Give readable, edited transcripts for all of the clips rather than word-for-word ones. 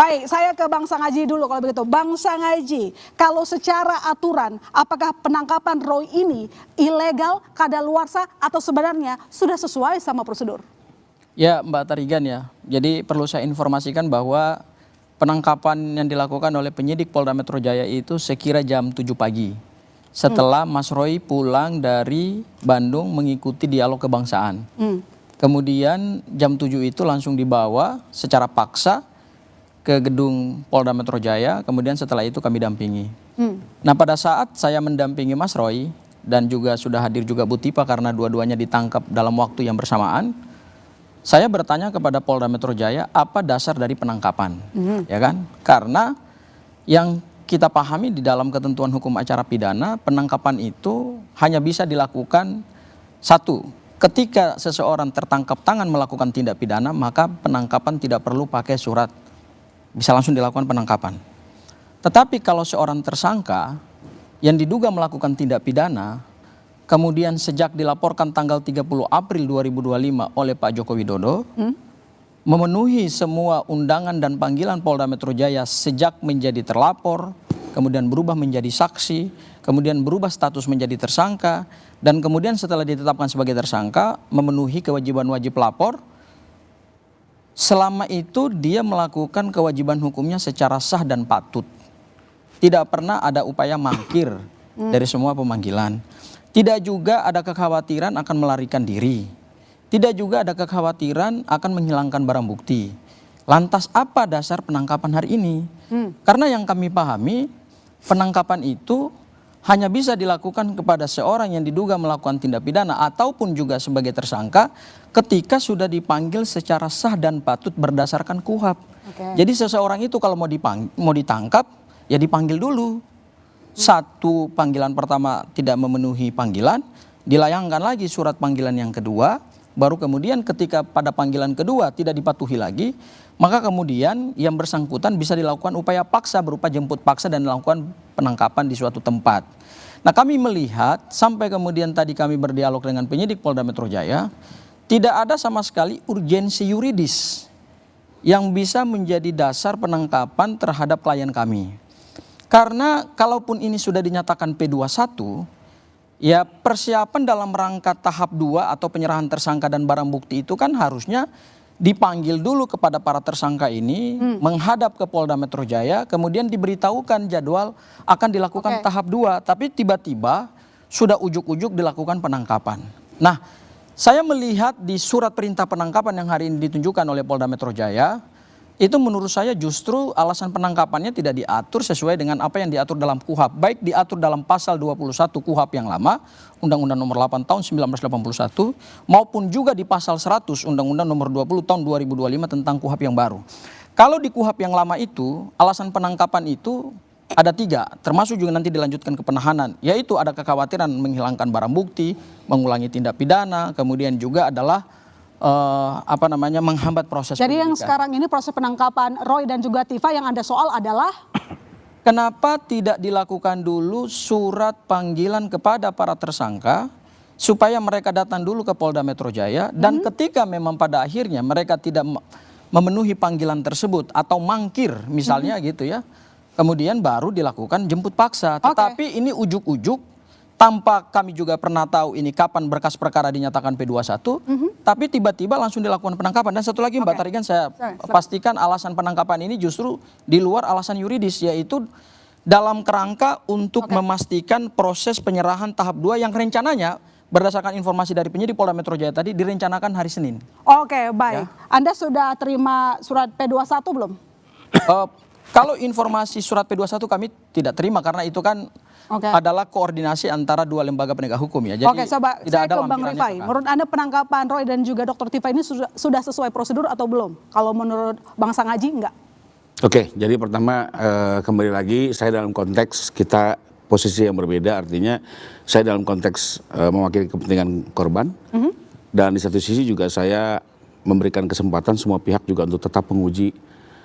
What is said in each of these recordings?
Baik, saya ke Bang Sangaji dulu kalau begitu. Bang Sangaji, kalau secara aturan, apakah penangkapan Roy ini ilegal, kadaluarsa, atau sebenarnya sudah sesuai sama prosedur? Ya Mbak Tarigan ya, jadi perlu saya informasikan bahwa penangkapan yang dilakukan oleh penyidik Polda Metro Jaya itu sekira jam 7 pagi. Setelah Mas Roy pulang dari Bandung mengikuti dialog kebangsaan. Kemudian jam 7 itu langsung dibawa secara paksa ke gedung Polda Metro Jaya, kemudian setelah itu kami dampingi. Nah pada saat saya mendampingi Mas Roy dan juga sudah hadir juga Bu Tipa karena dua-duanya ditangkap dalam waktu yang bersamaan, saya bertanya kepada Polda Metro Jaya apa dasar dari penangkapan, ya kan? Karena yang kita pahami di dalam ketentuan hukum acara pidana, penangkapan itu hanya bisa dilakukan satu, ketika seseorang tertangkap tangan melakukan tindak pidana, maka penangkapan tidak perlu pakai surat. Bisa langsung dilakukan penangkapan. Tetapi kalau seorang tersangka yang diduga melakukan tindak pidana, kemudian sejak dilaporkan tanggal 30 April 2025 oleh Pak Joko Widodo, memenuhi semua undangan dan panggilan Polda Metro Jaya sejak menjadi terlapor, kemudian berubah menjadi saksi, kemudian berubah status menjadi tersangka, dan kemudian setelah ditetapkan sebagai tersangka, memenuhi kewajiban wajib lapor. Selama itu dia melakukan kewajiban hukumnya secara sah dan patut. Tidak pernah ada upaya mangkir dari semua pemanggilan. Tidak juga ada kekhawatiran akan melarikan diri. Tidak juga ada kekhawatiran akan menghilangkan barang bukti. Lantas apa dasar penangkapan hari ini? Karena yang kami pahami, penangkapan itu hanya bisa dilakukan kepada seorang yang diduga melakukan tindak pidana ataupun juga sebagai tersangka ketika sudah dipanggil secara sah dan patut berdasarkan KUHP. Jadi seseorang itu kalau mau ditangkap ya dipanggil dulu. Satu, panggilan pertama tidak memenuhi panggilan, dilayangkan lagi surat panggilan yang kedua, baru kemudian ketika pada panggilan kedua tidak dipatuhi lagi, maka kemudian yang bersangkutan bisa dilakukan upaya paksa berupa jemput paksa dan dilakukan penangkapan di suatu tempat. Nah kami melihat sampai kemudian tadi kami berdialog dengan penyidik Polda Metro Jaya, tidak ada sama sekali urgensi yuridis yang bisa menjadi dasar penangkapan terhadap klien kami. Karena kalaupun ini sudah dinyatakan P21, ya persiapan dalam rangka tahap 2 atau penyerahan tersangka dan barang bukti itu kan harusnya dipanggil dulu kepada para tersangka ini, menghadap ke Polda Metro Jaya, kemudian diberitahukan jadwal akan dilakukan tahap 2, tapi tiba-tiba sudah ujuk-ujuk dilakukan penangkapan. Nah, saya melihat di surat perintah penangkapan yang hari ini ditunjukkan oleh Polda Metro Jaya, itu menurut saya justru alasan penangkapannya tidak diatur sesuai dengan apa yang diatur dalam KUHP. Baik diatur dalam pasal 21 KUHP yang lama, Undang-Undang nomor 8 tahun 1981, maupun juga di pasal 100 Undang-Undang nomor 20 tahun 2025 tentang KUHP yang baru. Kalau di KUHP yang lama itu, alasan penangkapan itu ada 3, termasuk juga nanti dilanjutkan ke penahanan, yaitu ada kekhawatiran menghilangkan barang bukti, mengulangi tindak pidana, kemudian juga adalah menghambat proses Jadi penyidikan. yang sekarang ini proses penangkapan Roy dan juga Tifa yang Anda soal adalah kenapa tidak dilakukan dulu surat panggilan kepada para tersangka supaya mereka datang dulu ke Polda Metro Jaya dan ketika memang pada akhirnya mereka tidak memenuhi panggilan tersebut atau mangkir misalnya gitu ya, kemudian baru dilakukan jemput paksa. Tetapi ini ujuk-ujuk tanpa kami juga pernah tahu ini kapan berkas perkara dinyatakan P21, tapi tiba-tiba langsung dilakukan penangkapan. Dan satu lagi Mbak Tarigan, saya pastikan alasan penangkapan ini justru di luar alasan yuridis, yaitu dalam kerangka untuk memastikan proses penyerahan tahap 2 yang rencananya berdasarkan informasi dari penyidik Polda Metro Jaya tadi direncanakan hari Senin. Oke, baik. Ya. Anda sudah terima surat P21 belum? Kalau informasi surat P21 kami tidak terima karena itu kan adalah koordinasi antara dua lembaga penegak hukum ya. Jadi Sobat, tidak ada ke Bang Rifai. Menurut Anda penangkapan Roy dan juga Dr. Tifa ini sudah sesuai prosedur atau belum? Kalau menurut Bang Sangaji enggak? Oke, jadi pertama kembali lagi saya dalam konteks kita posisi yang berbeda, artinya saya dalam konteks mewakili kepentingan korban dan di satu sisi juga saya memberikan kesempatan semua pihak juga untuk tetap menguji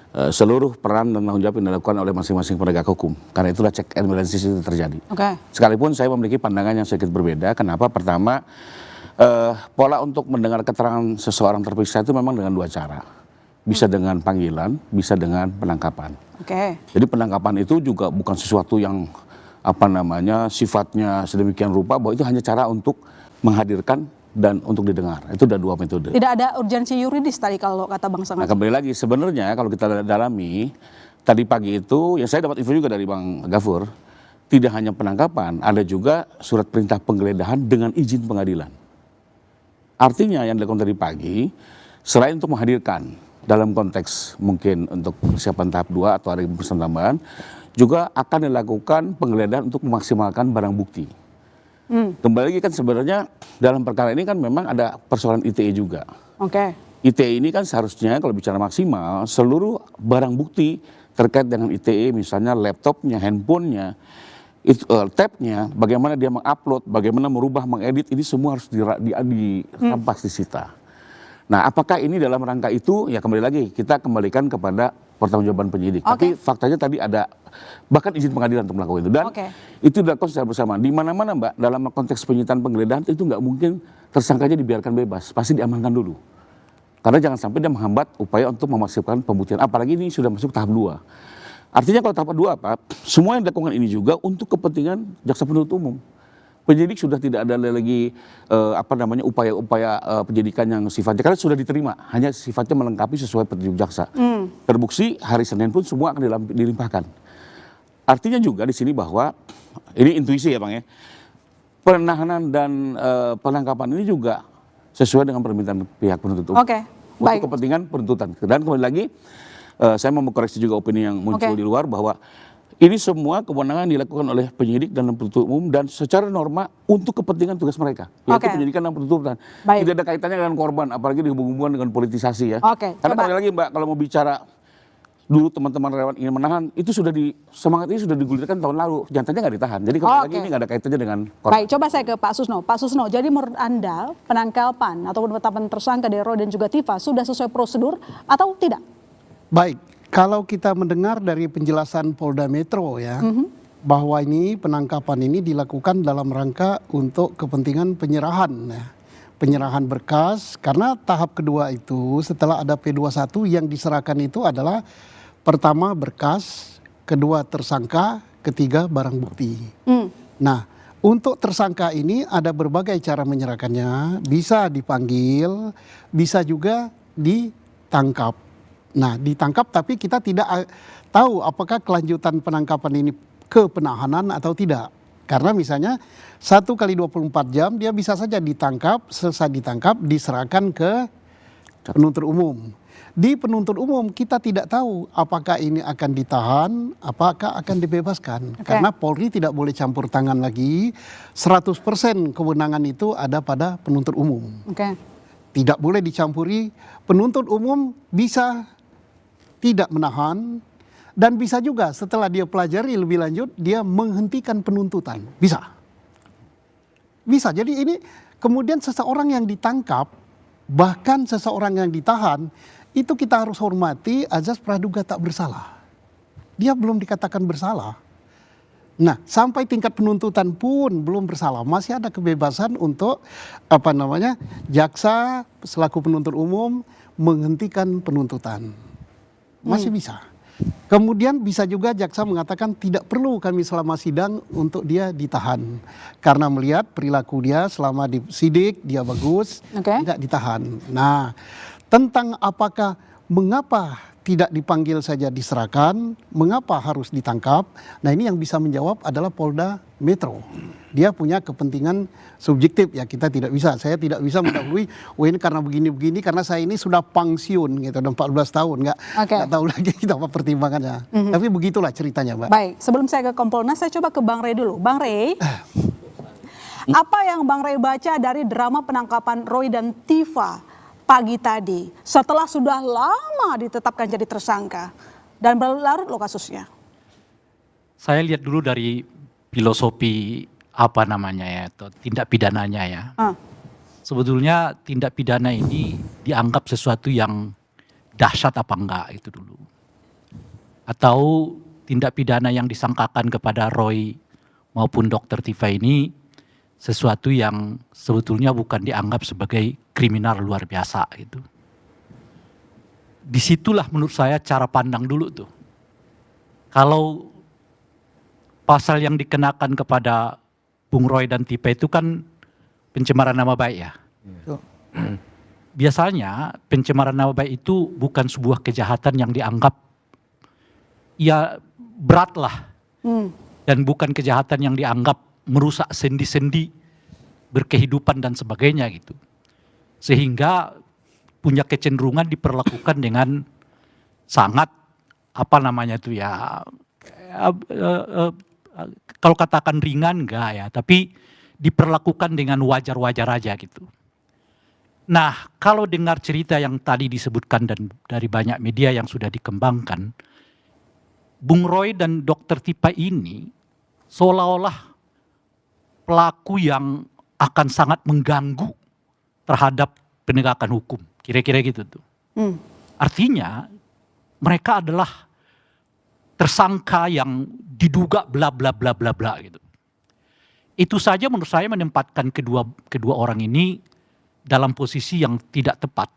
seluruh peran dan tanggung jawab yang dilakukan oleh masing-masing penegak hukum. Karena itulah check and balances itu terjadi. Sekalipun saya memiliki pandangan yang sedikit berbeda. Kenapa? Pertama, pola untuk mendengar keterangan seseorang terperiksa itu memang dengan 2 cara. bisa dengan panggilan, bisa dengan penangkapan. Oke. Jadi penangkapan itu juga bukan sesuatu yang sifatnya sedemikian rupa bahwa itu hanya cara untuk menghadirkan dan untuk didengar. Itu ada dua metode. Tidak ada urgensi yuridis tadi kalau kata Bang Nah, Sangaji. kembali lagi sebenarnya kalau kita dalami tadi pagi itu yang saya dapat info juga dari Bang Gafur, tidak hanya penangkapan, ada juga surat perintah penggeledahan dengan izin pengadilan. Artinya yang dilakukan tadi pagi selain untuk menghadirkan dalam konteks mungkin untuk persiapan tahap 2 atau ada pemeriksaan tambahan, juga akan dilakukan penggeledahan untuk memaksimalkan barang bukti. Kembali lagi kan sebenarnya dalam perkara ini kan memang ada persoalan ITE juga. Oke. ITE ini kan seharusnya kalau bicara maksimal seluruh barang bukti terkait dengan ITE misalnya laptopnya, handphonenya, tabnya, bagaimana dia mengupload, bagaimana merubah, mengedit, ini semua harus dirampas disita. Nah, apakah ini dalam rangka itu? Ya kembali lagi kita kembalikan kepada pertanggungjawaban penyidik. Tapi faktanya tadi ada bahkan izin pengadilan untuk melakukan itu dan itu dilakukan secara bersama. Di mana-mana Mbak dalam konteks penyitaan penggeledahan itu nggak mungkin tersangkanya dibiarkan bebas, pasti diamankan dulu. Karena jangan sampai dia menghambat upaya untuk memaksimalkan pembuktian. Apalagi ini sudah masuk tahap 2. Artinya kalau tahap 2 apa? Semua yang dilakukan ini juga untuk kepentingan jaksa penuntut umum. Penyidik sudah tidak ada lagi upaya-upaya penyidikan yang sifatnya karena sudah diterima, hanya sifatnya melengkapi sesuai petunjuk jaksa. Terbukti hari Senin pun semua akan dilimpahkan. Artinya juga di sini bahwa ini intuisi ya Bang ya. Penahanan dan penangkapan ini juga sesuai dengan permintaan pihak penuntut umum. Untuk kepentingan penuntutan. Dan kembali lagi saya mau mengkoreksi juga opini yang muncul di luar bahwa ini semua kewenangan dilakukan oleh penyidik dan penuntut umum dan secara norma untuk kepentingan tugas mereka, yaitu penyidikan dan penuntutan. Tidak ada kaitannya dengan korban, apalagi dihubung-hubungkan dengan politisasi ya. Karena kembali lagi Mbak, kalau mau bicara dulu teman-teman relawan ingin menahan, itu sudah semangat ini sudah digulirkan tahun lalu, nyatanya nggak ditahan. Jadi kembali lagi ini nggak ada kaitannya dengan korban. Baik, coba saya ke Pak Susno. Pak Susno, jadi menurut Anda penangkapan atau penetapan tersangka dari Roy dan juga Tifa sudah sesuai prosedur atau tidak? Baik. Kalau kita mendengar dari penjelasan Polda Metro ya, bahwa ini penangkapan ini dilakukan dalam rangka untuk kepentingan penyerahan ya. Penyerahan berkas karena tahap kedua itu setelah ada P21 yang diserahkan itu adalah pertama berkas, kedua tersangka, ketiga barang bukti. Nah, untuk tersangka ini ada berbagai cara menyerahkannya, bisa dipanggil, bisa juga ditangkap. Nah, ditangkap tapi kita tidak tahu apakah kelanjutan penangkapan ini ke penahanan atau tidak. Karena misalnya 1 kali 24 jam dia bisa saja ditangkap, selesai ditangkap diserahkan ke penuntut umum. Di penuntut umum kita tidak tahu apakah ini akan ditahan, apakah akan dibebaskan. Karena Polri tidak boleh campur tangan lagi, 100% kewenangan itu ada pada penuntut umum. Tidak boleh dicampuri, penuntut umum bisa tidak menahan dan bisa juga setelah dia pelajari lebih lanjut dia menghentikan penuntutan. Bisa. Jadi ini kemudian seseorang yang ditangkap bahkan seseorang yang ditahan itu kita harus hormati azas praduga tak bersalah. Dia belum dikatakan bersalah. Nah, sampai tingkat penuntutan pun belum bersalah, masih ada kebebasan untuk jaksa selaku penuntut umum menghentikan penuntutan. Masih bisa. Kemudian bisa juga jaksa mengatakan tidak perlu kami selama sidang untuk dia ditahan. Karena melihat perilaku dia selama di sidik dia bagus, tidak ditahan. Nah, tentang mengapa tidak dipanggil saja diserahkan, mengapa harus ditangkap? Nah, ini yang bisa menjawab adalah Polda Metro. Dia punya kepentingan subjektif ya, kita tidak bisa. Saya tidak bisa mendahului, ini karena begini-begini, karena saya ini sudah pensiun gitu, udah 14 tahun, nggak tahu lagi apa pertimbangannya. Tapi begitulah ceritanya, Mbak. Baik, sebelum saya ke Kompolnas, saya coba ke Bang Rey dulu. Bang Rey, apa yang Bang Rey baca dari drama penangkapan Roy dan Tifa pagi tadi setelah sudah lama ditetapkan jadi tersangka dan berlarut loh kasusnya? Saya lihat dulu dari filosofi tindak pidananya ya. Sebetulnya tindak pidana ini dianggap sesuatu yang dahsyat apa enggak itu dulu. Atau tindak pidana yang disangkakan kepada Roy maupun Dr. Tifa ini sesuatu yang sebetulnya bukan dianggap sebagai kriminal luar biasa gitu. disitulah menurut saya cara pandang dulu tuh. Kalau pasal yang dikenakan kepada Bung Roy dan Tipa itu kan pencemaran nama baik ya. Biasanya pencemaran nama baik itu bukan sebuah kejahatan yang dianggap ya berat lah. Dan bukan kejahatan yang dianggap merusak sendi-sendi berkehidupan dan sebagainya gitu. Sehingga punya kecenderungan diperlakukan dengan sangat apa namanya itu ya kalau katakan ringan enggak ya, tapi diperlakukan dengan wajar-wajar aja gitu. Nah, kalau dengar cerita yang tadi disebutkan dan dari banyak media yang sudah dikembangkan, Bung Roy dan Dr. Tipa ini seolah-olah pelaku yang akan sangat mengganggu terhadap penegakan hukum. Kira-kira gitu tuh. Artinya mereka adalah tersangka yang diduga bla bla bla bla bla gitu. Itu saja menurut saya menempatkan kedua orang ini dalam posisi yang tidak tepat.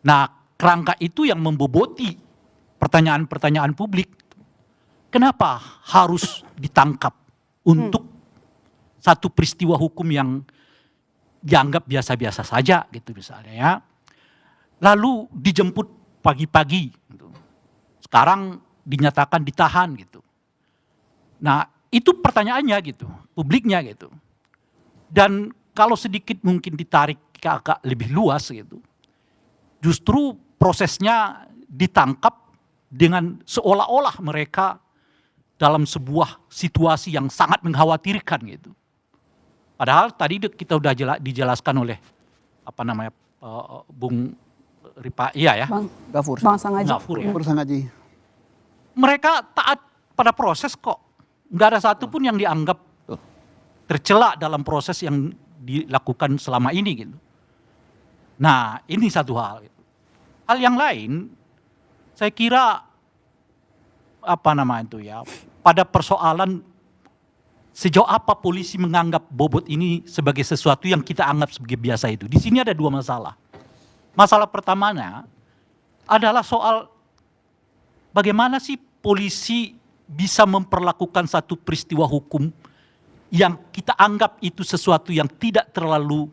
Nah, kerangka itu yang memboboti pertanyaan-pertanyaan publik. Kenapa harus ditangkap untuk satu peristiwa hukum yang dianggap biasa-biasa saja gitu misalnya ya. Lalu dijemput pagi-pagi gitu. Sekarang dinyatakan ditahan gitu. Nah, itu pertanyaannya gitu, publiknya gitu. Dan kalau sedikit mungkin ditarik ke agak lebih luas gitu. Justru prosesnya ditangkap dengan seolah-olah mereka dalam sebuah situasi yang sangat mengkhawatirkan gitu. Padahal tadi kita udah dijelaskan oleh apa namanya Bung Ripa, iya ya, Bang Gafur. Sangaji. Gafur ya. Bersangaji. Mereka taat pada proses kok, nggak ada satupun yang dianggap tercela dalam proses yang dilakukan selama ini gitu. Nah, ini satu hal. Gitu. Hal yang lain, saya kira apa namanya itu ya, pada persoalan sejauh apa polisi menganggap Bobot ini sebagai sesuatu yang kita anggap sebagai biasa itu. Di sini ada dua masalah. Masalah pertamanya adalah soal bagaimana sih polisi bisa memperlakukan satu peristiwa hukum yang kita anggap itu sesuatu yang tidak terlalu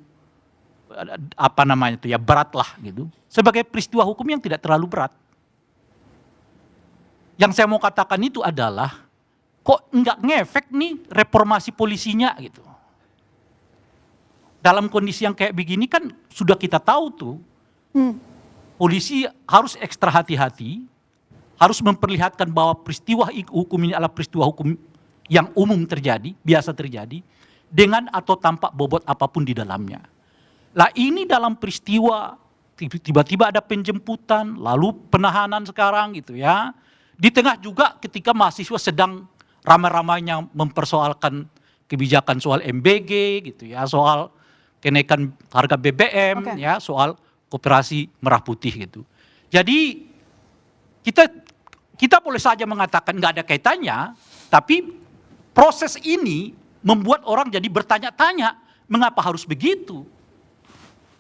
apa namanya itu ya berat lah gitu. Sebagai peristiwa hukum yang tidak terlalu berat. Yang saya mau katakan itu adalah kok nggak ngefek nih reformasi polisinya gitu. Dalam kondisi yang kayak begini kan sudah kita tahu tuh, polisi harus ekstra hati-hati, harus memperlihatkan bahwa peristiwa hukum ini adalah peristiwa hukum yang umum terjadi, biasa terjadi, dengan atau tanpa bobot apapun di dalamnya. Lah ini dalam peristiwa tiba-tiba ada penjemputan, lalu penahanan sekarang gitu ya. Di tengah juga ketika mahasiswa sedang ramai-ramainya mempersoalkan kebijakan soal MBG gitu ya, soal kenaikan harga BBM ya, soal koperasi merah putih gitu. Jadi kita boleh saja mengatakan nggak ada kaitannya, tapi proses ini membuat orang jadi bertanya-tanya mengapa harus begitu,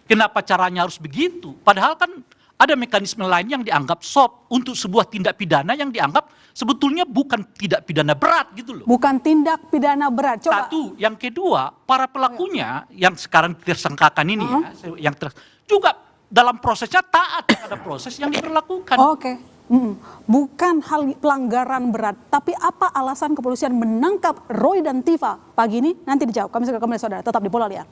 kenapa caranya harus begitu, padahal kan ada mekanisme lain yang dianggap soft untuk sebuah tindak pidana yang dianggap sebetulnya bukan tindak pidana berat gitu loh. Bukan tindak pidana berat. Coba. Satu, yang kedua, para pelakunya yang sekarang tersangkakan ini ya, juga dalam prosesnya taat pada proses yang diberlakukan. Oke. Bukan hal pelanggaran berat, tapi apa alasan kepolisian menangkap Roy dan Tifa pagi ini? Nanti dijawab. Kami segera kembali saudara, tetap di Bola Liar.